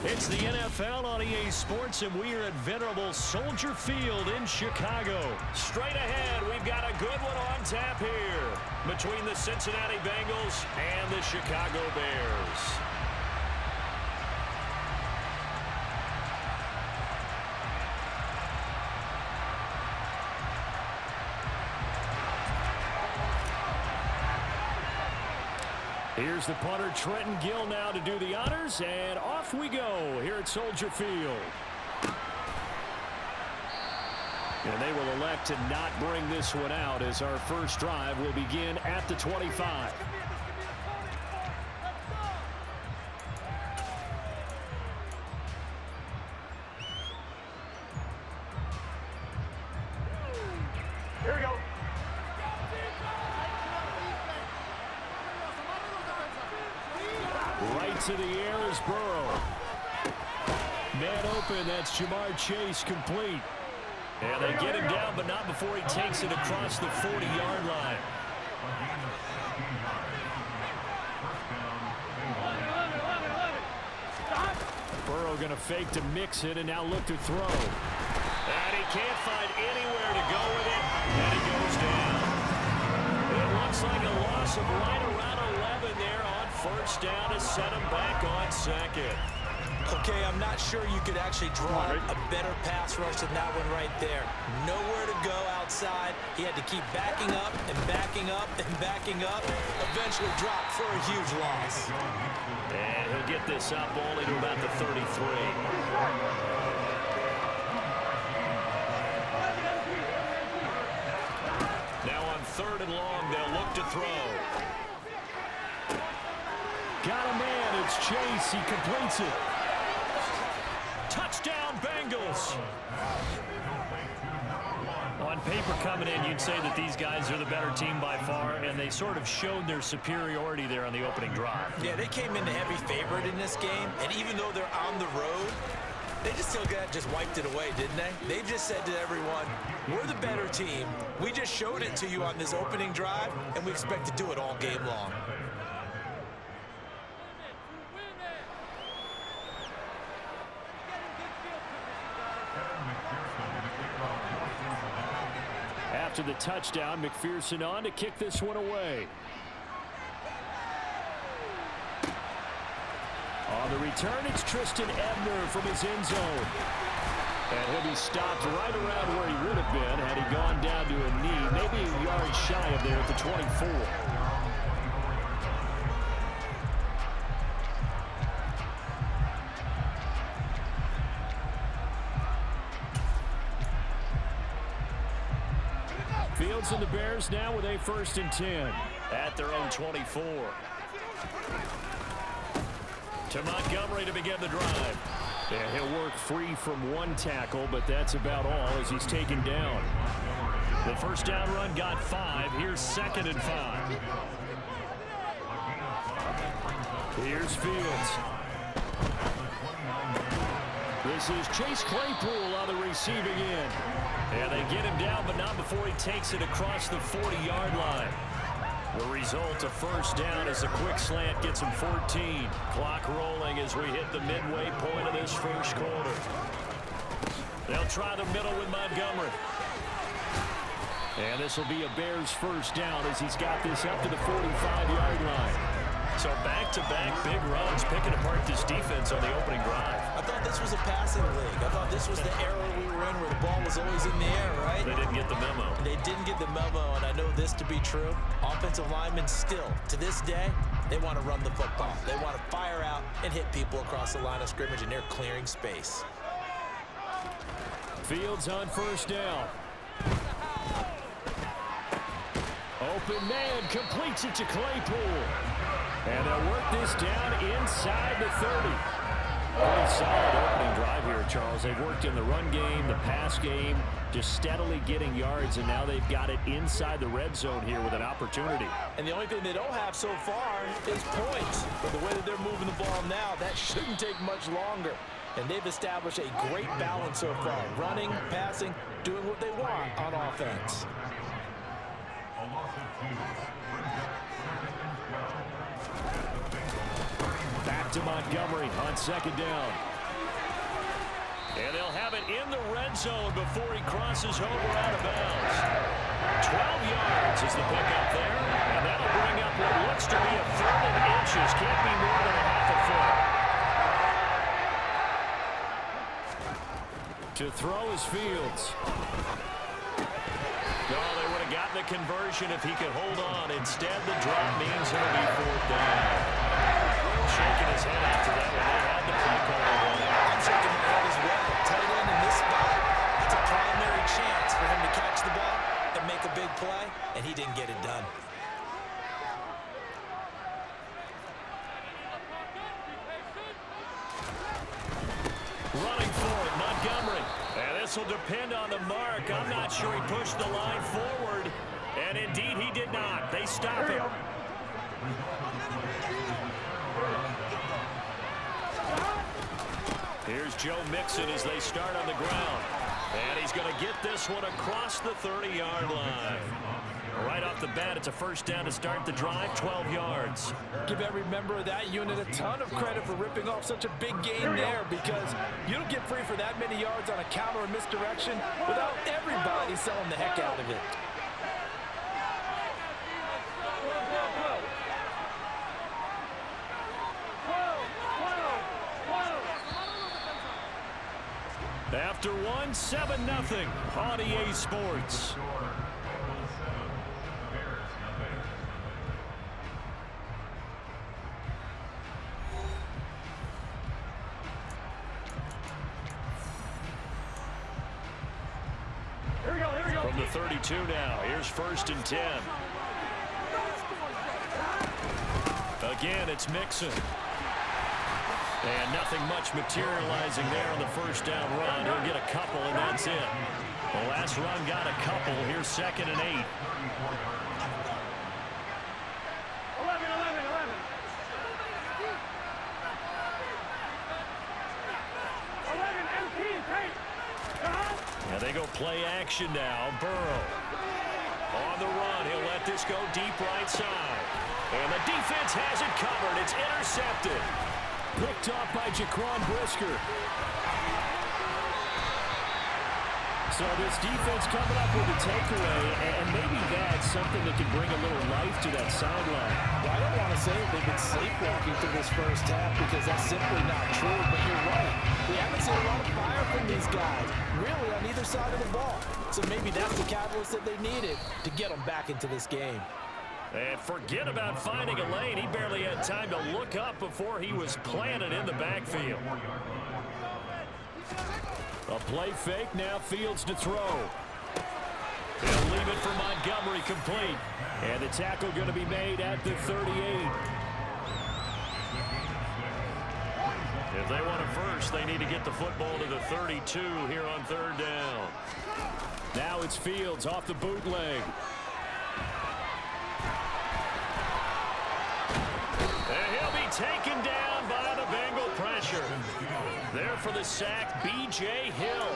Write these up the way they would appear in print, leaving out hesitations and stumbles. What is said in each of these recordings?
It's the NFL on EA Sports, and we are at venerable Soldier Field in Chicago. Straight ahead, we've got a good one on tap here between the Cincinnati Bengals and the Chicago Bears. Here's the punter, Trenton Gill, now to do the honors, and off we go here at Soldier Field. And they will elect to not bring this one out as our first drive will begin at the 25. Here we go. Right to the air is Burrow. Man open, that's Jamar Chase complete. And they get him down, but not before he takes it across the 40-yard line. Burrow going to fake to mix it and now look to throw. And he can't find anywhere to go with it, and he goes down. It looks like a loss of right around 11 there on first down to set him back on second. Okay, I'm not sure you could actually draw a better pass rush than that one right there. Nowhere to go outside. He had to keep backing up and backing up and backing up. Eventually dropped for a huge loss. And he'll get this up only to about the 33. Now on 3rd and long, they'll look to throw. Got a man, it's Chase, he completes it. Touchdown, Bengals. On paper coming in, you'd say that these guys are the better team by far, and they sort of showed their superiority there on the opening drive. Yeah, they came in the heavy favorite in this game, and even though they're on the road, they just still just wiped it away, didn't they? They just said to everyone, we're the better team. We just showed it to you on this opening drive, and we expect to do it all game long. After the touchdown, McPherson on to kick this one away. On the return, it's Tristan Ebner from his end zone. And he'll be stopped right around where he would have been had he gone down to a knee, maybe a yard shy of there at the 24. Fields and the Bears now with a 1st and 10 at their own 24. To Montgomery to begin the drive. And he'll work free from one tackle, but that's about all as he's taken down. The first down run got 5. Here's 2nd and 5. Here's Fields. This is Chase Claypool on the receiving end. And they get him down, but not before he takes it across the 40-yard line. The result, a first down as a quick slant gets him 14. Clock rolling as we hit the midway point of this first quarter. They'll try the middle with Montgomery. And this will be a Bears first down as he's got this up to the 45-yard line. So back-to-back big runs picking apart this defense on the opening drive. I thought this was a passing league. I thought this was the era we were in where the ball was always in the air, right? They didn't get the memo. They didn't get the memo, and I know this to be true. Offensive linemen still, to this day, they want to run the football. They want to fire out and hit people across the line of scrimmage, and they're clearing space. Fields on first down. Open man completes it to Claypool. And they'll work this down inside the 30. Pretty solid opening drive here, Charles. They've worked in the run game, the pass game, just steadily getting yards, and now they've got it inside the red zone here with an opportunity. And the only thing they don't have so far is points. But the way that they're moving the ball now, that shouldn't take much longer. And they've established a great balance so far. Running, passing, doing what they want on offense. to Montgomery on second down. And they'll have it in the red zone before he crosses over out of bounds. 12 yards is the pickup there, and that'll bring up what looks to be a third and inches. Can't be more than a half a foot. To throw is Fields. No, they would have gotten the conversion if he could hold on. Instead, the drop means it'll be fourth down. Shaking his head after that when they had the play call. I'm shaking my head as well. Tight end in this spot, it's a primary chance for him to catch the ball and make a big play, and he didn't get it done. Running for it, Montgomery. And this will depend on the mark. I'm not sure he pushed the line forward. And indeed, he did not. They stop him. Here's Joe Mixon as they start on the ground. And he's going to get this one across the 30-yard line. Right off the bat, it's a first down to start the drive, 12 yards. Give every member of that unit a ton of credit for ripping off such a big gain there, because you don't get free for that many yards on a counter or misdirection without everybody selling the heck out of it. After one, 7-0 on EA Sports. From the 32 now, here's 1st and 10. Again, it's Mixon. And nothing much materializing there on the first down run. He'll get a couple, and that's it. The last run got a couple. Here's 2nd and 8. 11. And they go play action now. Burrow on the run. He'll let this go deep right side. And the defense has it covered. It's intercepted. Picked off by Jaquan Brisker. So this defense coming up with a takeaway, and maybe that's something that can bring a little life to that sideline. Well, I don't want to say they've been sleepwalking through this first half, because that's simply not true, but you're right. We haven't seen a lot of fire from these guys, really, on either side of the ball. So maybe that's the catalyst that they needed to get them back into this game. And forget about finding a lane. He barely had time to look up before he was planted in the backfield. A play fake, now Fields to throw. They'll leave it for Montgomery, complete. And the tackle going to be made at the 38. If they want a first, they need to get the football to the 32 here on 3rd down. Now it's Fields off the bootleg. And he'll be taken down by the Bengal pressure. There for the sack, B.J. Hill.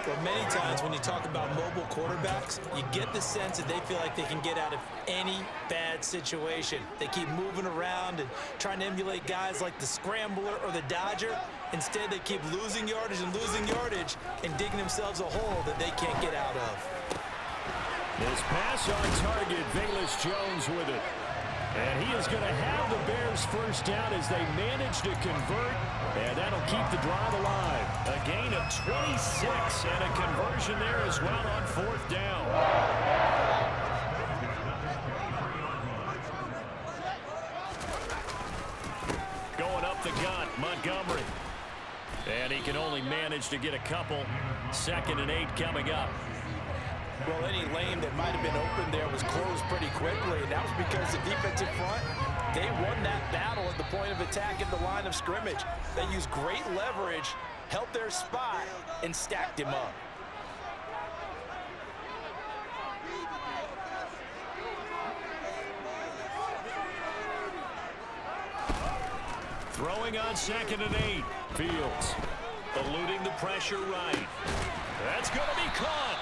Well, many times when you talk about mobile quarterbacks, you get the sense that they feel like they can get out of any bad situation. They keep moving around and trying to emulate guys like the scrambler or the dodger. Instead, they keep losing yardage and digging themselves a hole that they can't get out of. His pass on target, Velus Jones with it. And he is going to have the Bears first down as they manage to convert, and that'll keep the drive alive. A gain of 26 and a conversion there as well on 4th down. Going up the gut, Montgomery. And he can only manage to get a couple. 2nd and 8 coming up. Well, any lane that might have been open there was closed pretty quickly, and that was because the defensive front, they won that battle at the point of attack at the line of scrimmage. They used great leverage, held their spot, and stacked him up. Throwing on 2nd and 8. Fields eluding the pressure right. That's going to be caught.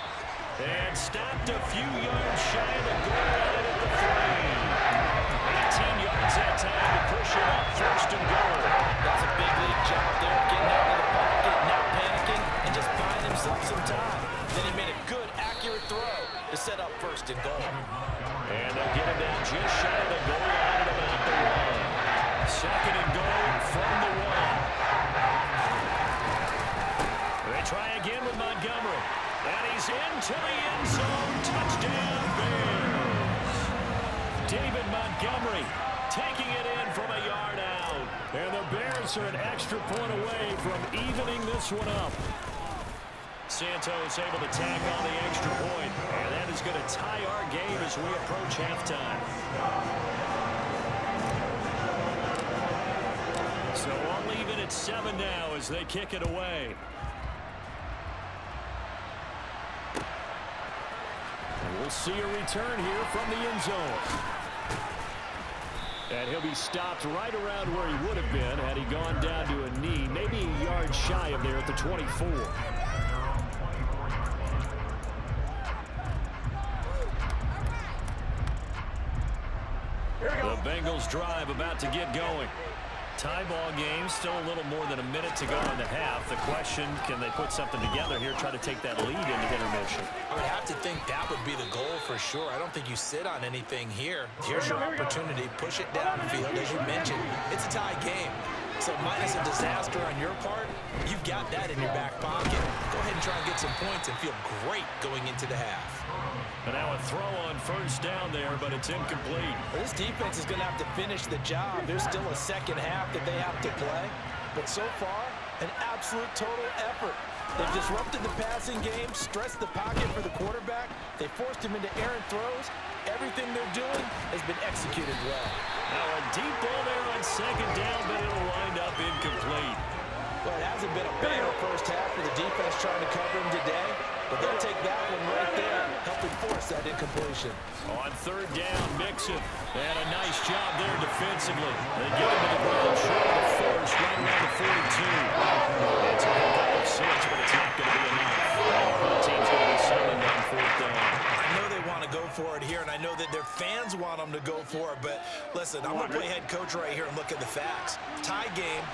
And stopped a few yards shy of the goal line at the 3. yards that time to push it up 1st and goal. That's a big league job there, getting out of the pocket, not panicking, and just buying himself some time. Then he made a good, accurate throw to set up 1st and goal. And they'll get him down just shy of the goal line at about the 1. 2nd and goal from the 1. They try again with Montgomery. And he's into the end zone. Touchdown, Bears. David Montgomery taking it in from a yard out. And the Bears are an extra point away from evening this one up. Santos able to tack on the extra point. And that is going to tie our game as we approach halftime. So we'll leave it at 7 now as they kick it away. And we'll see a return here from the end zone. And he'll be stopped right around where he would have been had he gone down to a knee, maybe a yard shy of there at the 24. The Bengals drive about to get going. Tie ball game, still a little more than a minute to go in the half. The question, can they put something together here, try to take that lead into intermission? I would have to think that would be the goal for sure. I don't think you sit on anything here. Here's your opportunity. Push it downfield. As you mentioned, it's a tie game. So minus a disaster on your part, you've got that in your back pocket. Go ahead and try and get some points and feel great going into the half. And now a throw on 1st down there, but it's incomplete. Well, this defense is going to have to finish the job. There's still a 2nd half that they have to play. But so far, an absolute total effort. They've disrupted the passing game, stressed the pocket for the quarterback. They forced him into errant throws. Everything they're doing has been executed well. Now a deep ball there on 2nd down, but it'll wind up incomplete. Well, it hasn't been a banner 1st half for the defense trying to cover him today. But they'll take that one right there, helping force that incompletion. On 3rd down, Mixon. And a nice job there defensively. They get him to the ground short of the 1st, right around the 42. It's a pickup of 6, but it's not going to be enough. The team's going to be settling on 4th down. I know they want to go for it here, and I know that their fans want them to go for it, but listen, I'm going to play head coach right here and look at the facts. Tie game,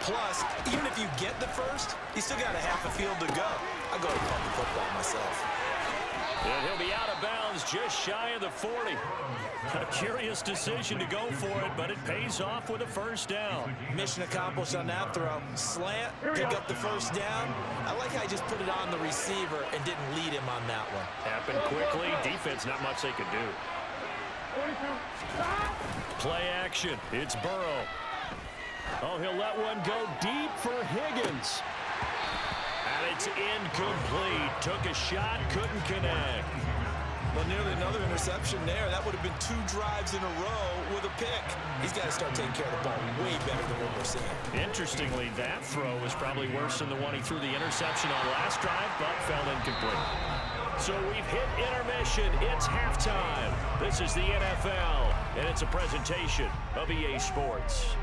plus, even if you get the 1st, you still got a half a field to go. I go and pump the football myself. And he'll be out of bounds just shy of the 40. A curious decision to go for it, but it pays off with a 1st down. Mission accomplished on that throw. Slant, pick up the 1st down. I like how he just put it on the receiver and didn't lead him on that one. Happened quickly. Defense, not much they could do. Play action. It's Burrow. Oh, he'll let one go deep for Higgins. And it's incomplete. Took a shot, couldn't connect. Well, nearly another interception there. That would have been 2 drives in a row with a pick. He's got to start taking care of the ball way better than what we're seeing. Interestingly, that throw was probably worse than the one he threw the interception on last drive, but fell incomplete. So we've hit intermission. It's halftime. This is the NFL, and it's a presentation of EA Sports.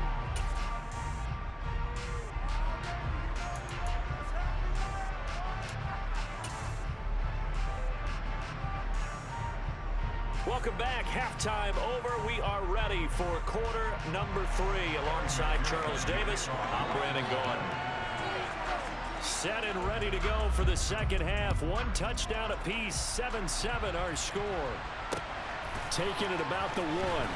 Welcome back. Halftime over. We are ready for quarter number 3 alongside Charles Davis. I'm Brandon Gordon. Set and ready to go for the 2nd half. 1 touchdown apiece. 7-7 our score. Taking it about the 1.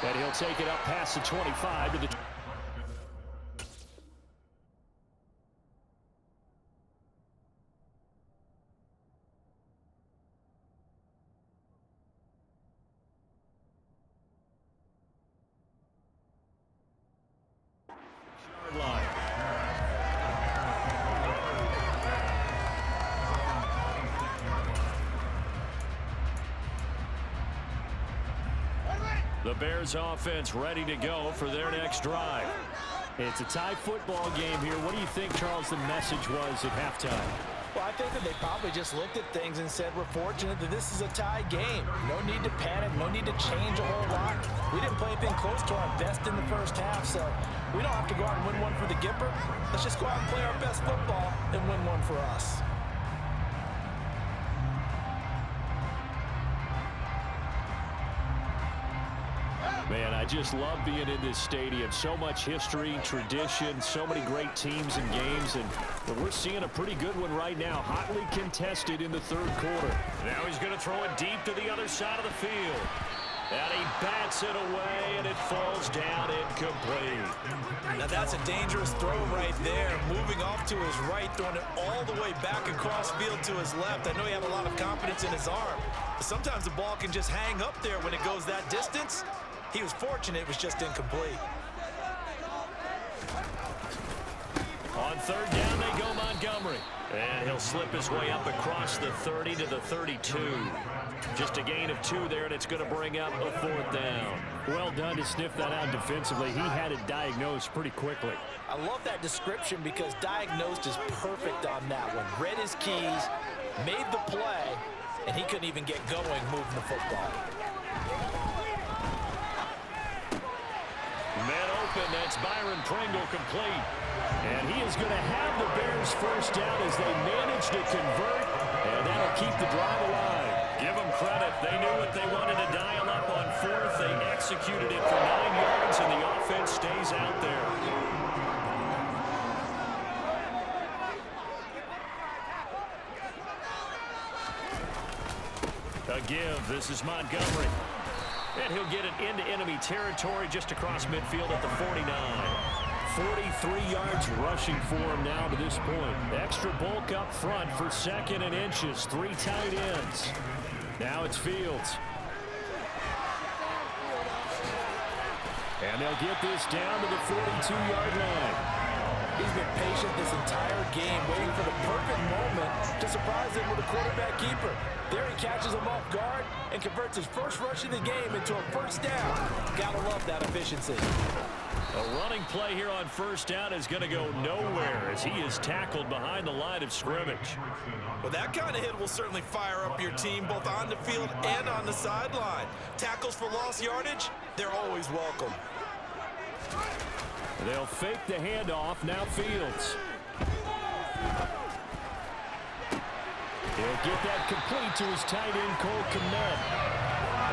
And he'll take it up past the 25 to the line. The Bears offense ready to go for their next drive. It's a tie football game here. What do you think, Charles, the message was at halftime? Well, I think that they probably just looked at things and said, we're fortunate that this is a tie game. No need to panic, no need to change a whole lot. We didn't play anything close to our best in the 1st half, so we don't have to go out and win one for the Gipper. Let's just go out and play our best football and win one for us. Man, I just love being in this stadium. So much history, tradition, so many great teams and games, and we're seeing a pretty good one right now. Hotly contested in the third quarter. Now he's going to throw it deep to the other side of the field. And he bats it away, and it falls down incomplete. Now that's a dangerous throw right there. Moving off to his right, throwing it all the way back across field to his left. I know he had a lot of confidence in his arm. But sometimes the ball can just hang up there when it goes that distance. He was fortunate it was just incomplete. On third down, they go Montgomery. And he'll slip his way up across the 30 to the 32. Just a gain of 2 there, and it's going to bring up a 4th down. Well done to sniff that out defensively. He had it diagnosed pretty quickly. I love that description because diagnosed is perfect on that one. Read his keys, made the play, and he couldn't even get going moving the football. Man open, that's Byron Pringle complete. And he is going to have the Bears first down as they manage to convert, and that'll keep the drive alive. Give them credit. They knew what they wanted to dial up on 4th. They executed it for 9 yards, and the offense stays out there. A give. This is Montgomery. And he'll get it into enemy territory just across midfield at the 49. 43 yards rushing for him now to this point. Extra bulk up front for 2nd and inches. 3 tight ends. Now it's Fields. And they'll get this down to the 42-yard line. He's been patient this entire game, waiting for the perfect moment to surprise him with a quarterback keeper. There he catches him off guard and converts his first rush of the game into a first down. Gotta love that efficiency. A running play here on first down is going to go nowhere as he is tackled behind the line of scrimmage. Well, that kind of hit will certainly fire up your team both on the field and on the sideline. Tackles for lost yardage, they're always welcome. They'll fake the handoff. Now Fields. He'll get that complete to his tight end, Cole Kmet.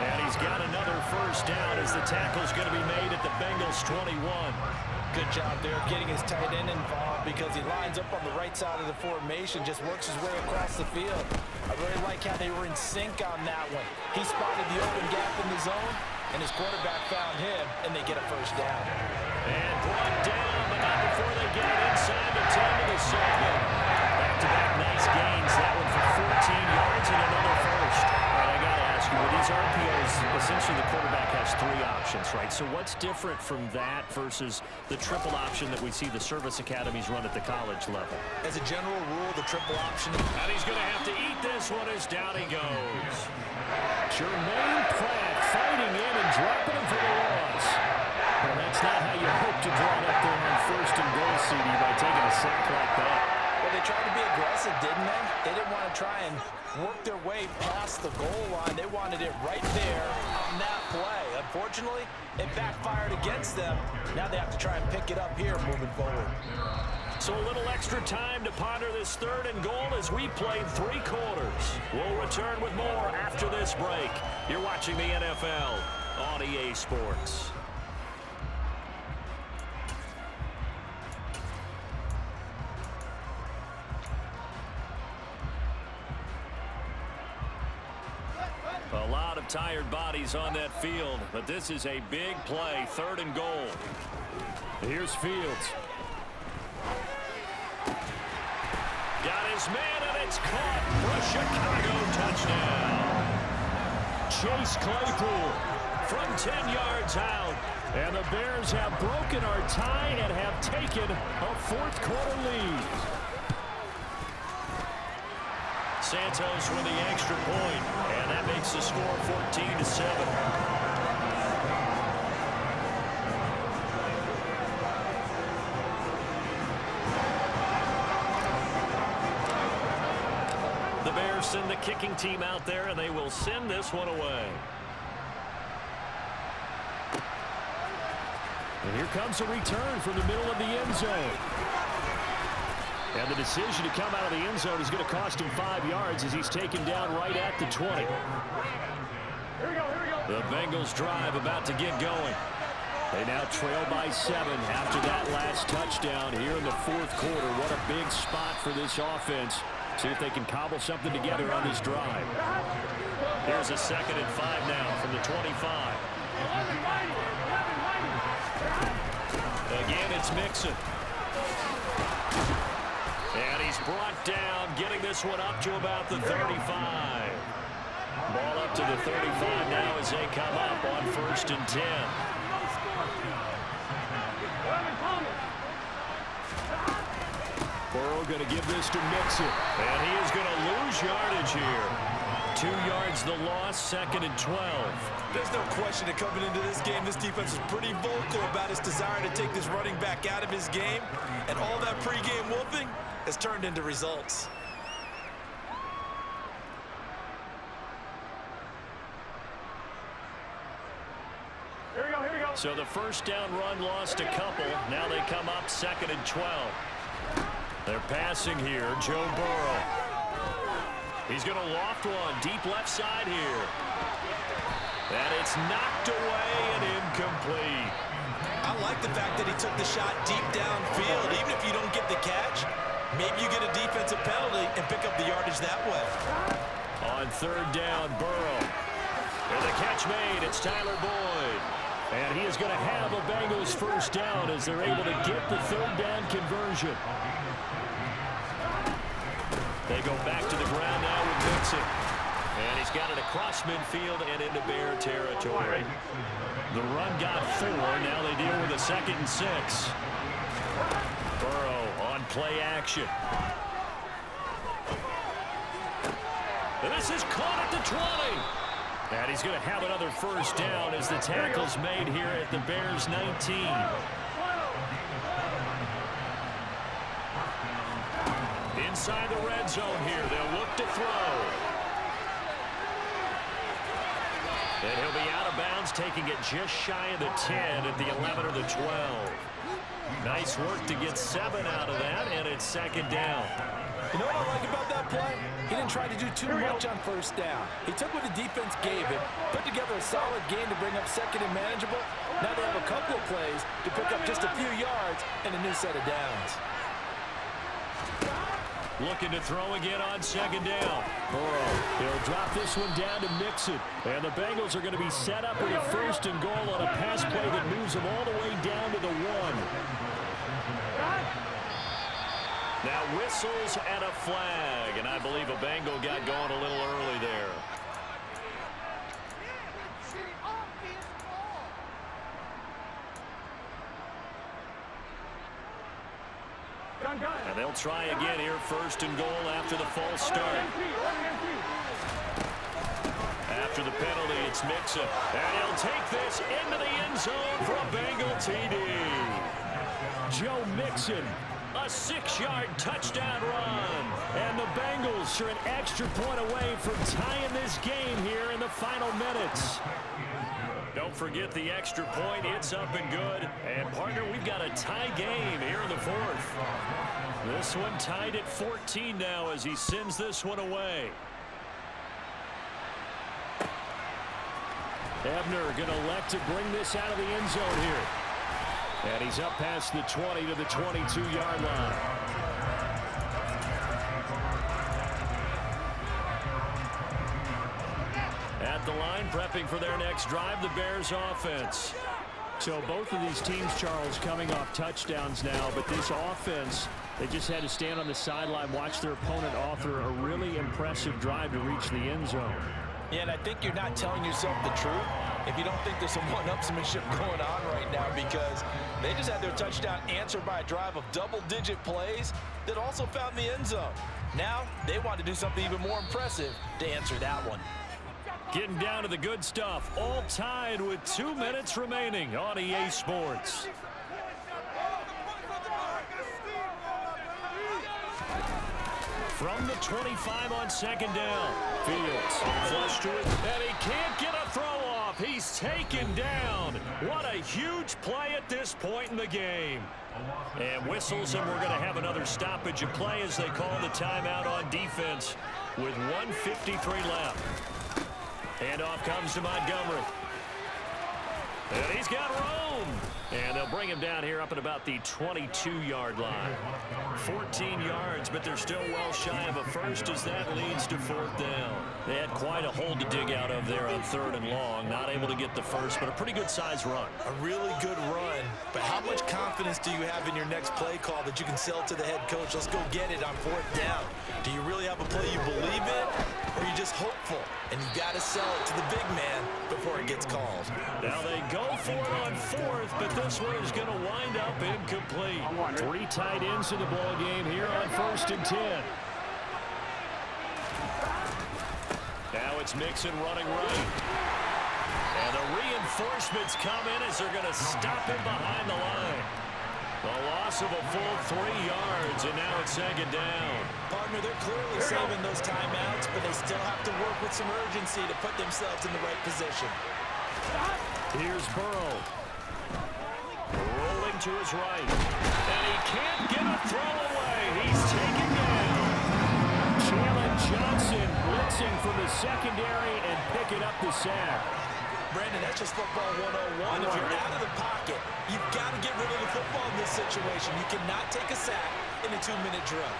And he's got another first down as the tackle's going to be made at the Bengals 21. Good job there of getting his tight end involved because he lines up on the right side of the formation, just works his way across the field. I really like how they were in sync on that one. He spotted the open gap in the zone, and his quarterback found him, and they get a first down. And brought down, but not before they get it inside the 10 to the 7. Back-to-back nice gains. That one for 14 yards and another first. All right, I got to ask you, with these RPOs, essentially the quarterback has 3 options, right? So what's different from that versus the triple option that we see the service academies run at the college level? As a general rule, the triple option. And he's going to have to eat this one as down he goes. Jermaine Pratt fighting in and dropping him for the loss. Well, that's not how you hope to draw it up there on 1st and goal, CD, by taking a sack like that. Well, they tried to be aggressive, didn't they? They didn't want to try and work their way past the goal line. They wanted it right there on that play. Unfortunately, it backfired against them. Now they have to try and pick it up here moving forward. So a little extra time to ponder this 3rd and goal as we played 3 quarters. We'll return with more after this break. You're watching the NFL on EA Sports. A lot of tired bodies on that field, but this is a big play, 3rd and goal. Here's Fields. Got his man, and it's caught for a Chicago touchdown. Chase Claypool from 10 yards out. And the Bears have broken our tie and have taken a 4th quarter lead. Santos with the extra point, and that makes the score 14-7. The Bears send the kicking team out there, and they will send this one away. And here comes a return from the middle of the end zone. And the decision to come out of the end zone is going to cost him 5 yards as he's taken down right at the 20. The Bengals drive about to get going. They now trail by 7 after that last touchdown here in the fourth quarter. What a big spot for this offense. See if they can cobble something together on this drive. Here's a 2nd and 5 now from the 25. Again, it's Mixon. And he's brought down, getting this one up to about the 35. Ball up to the 35 now as they come up on 1st and 10. Burrow going to give this to Mixon. And he is going to lose yardage here. 2 yards the loss, 2nd and 12. There's no question that coming into this game, this defense is pretty vocal about its desire to take this running back out of his game. And all that pregame wolfing has turned into results. Here we go. So the first down run lost a couple. Now they come up 2nd and 12. They're passing here. Joe Burrow. He's going to loft one deep left side here. And it's knocked away and incomplete. I like the fact that he took the shot deep downfield. Even if you don't get the catch, maybe you get a defensive penalty and pick up the yardage that way. On 3rd down, Burrow. And the catch made. It's Tyler Boyd. And he is going to have a Bengals first down as they're able to get the 3rd down conversion. They go back to the ground now with Mixon. And he's got it across midfield and into Bear territory. The run got 4. Now they deal with a 2nd and 6. Burrow on play action. And this is caught at the 20. And he's going to have another first down as the tackle's made here at the Bears' 19. Inside the red zone here. They'll look to throw. And he'll be out of bounds, taking it just shy of the 10 at the 11 or the 12. Nice work to get 7 out of that, and it's 2nd down. You know what I like about that play? He didn't try to do too much on 1st down. He took what the defense gave him, put together a solid game to bring up 2nd and manageable. Now they have a couple of plays to pick up just a few yards and a new set of downs. Looking to throw again on 2nd down. Burrow, he'll drop this one down to Mixon. And the Bengals are going to be set up with a 1st and goal on a pass play that moves them all the way down to the 1. Now whistles and a flag. And I believe a Bengal got going a little early there. And they'll try again here, 1st and goal after the false start. After the penalty, it's Mixon. And he'll take this into the end zone for a Bengal TD. Joe Mixon, a 6-yard touchdown run. And the Bengals are an extra point away from tying this game here in the final minutes. Don't forget the extra point. It's up and good. And, partner, we've got a tie game here in the 4th. This one tied at 14 now as he sends this one away. Ebner going to elect to bring this out of the end zone here. And he's up past the 20 to the 22-yard line. At the line, prepping for their next drive, the Bears offense. So both of these teams, Charles, coming off touchdowns now, but this offense, they just had to stand on the sideline, watch their opponent author a really impressive drive to reach the end zone. Yeah, and I think you're not telling yourself the truth if you don't think there's some one-upsmanship going on right now, because they just had their touchdown answered by a drive of double-digit plays that also found the end zone. Now they want to do something even more impressive to answer that one. Getting down to the good stuff, all tied with 2 minutes remaining on EA Sports. From the 25 on 2nd down. Fields flush to it, and he can't get a throw off. He's taken down. What a huge play at this point in the game. And whistles, and we're going to have another stoppage of play as they call the timeout on defense with 1:53 left. Handoff comes to Montgomery. And he's got room. And they'll bring him down here up at about the 22-yard line. 14 yards, but they're still well shy of a first as that leads to 4th down. They had quite a hole to dig out of there on 3rd and long. Not able to get the first, but a pretty good-sized run. A really good run, but how much confidence do you have in your next play call that you can sell to the head coach? Let's go get it on 4th down. Do you really have a play you believe in, or are you just hopeful? And you got to sell it to the big man before it gets called. Now they go for it on 4th, but this one is going to wind up incomplete. 3 tight ends in the ball game here on 1st and 10. Now it's Mixon running right. And the reinforcements come in as they're going to stop him behind the line. The loss of a full 3 yards, and now it's 2nd down. Partner, they're clearly saving those timeouts, but they still have to work with some urgency to put themselves in the right position. Here's Burrow. Rolling to his right. And he can't get a throw away. He's taken down. Jalen Johnson blitzing from the secondary and picking up the sack. Brandon, that's just football 101. If you're out of the pocket, you've got to get rid of the football in this situation. You cannot take a sack in a 2-minute drill.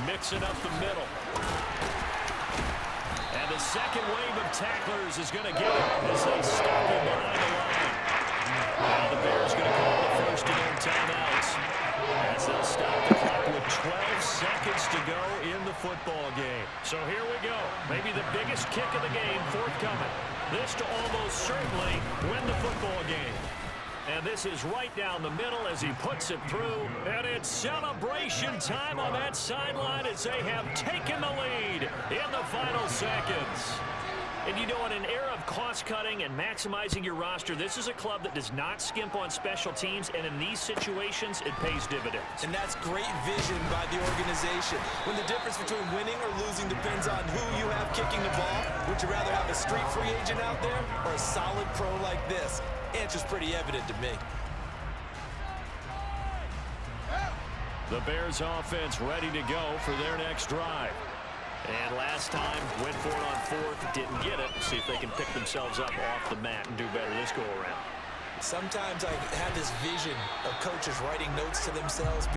Mixing up the middle. And the second wave of tacklers is going to get him as they stop him behind the line. Now the Bears going to call the 1st and 10 timeouts as they'll stop the clock with 12 seconds to go in the football game. So here we go. Maybe the biggest kick of the game forthcoming. This to almost certainly win the football game. And this is right down the middle as he puts it through. And it's celebration time on that sideline as they have taken the lead in the final seconds. And you know, in an era of cost-cutting and maximizing your roster, this is a club that does not skimp on special teams, and in these situations, it pays dividends. And that's great vision by the organization. When the difference between winning or losing depends on who you have kicking the ball, would you rather have a street free agent out there or a solid pro like this? Answer's pretty evident to me. The Bears offense ready to go for their next drive. And last time, went for it on 4th, didn't get it. See if they can pick themselves up off the mat and do better this go around. Sometimes I have this vision of coaches writing notes to themselves.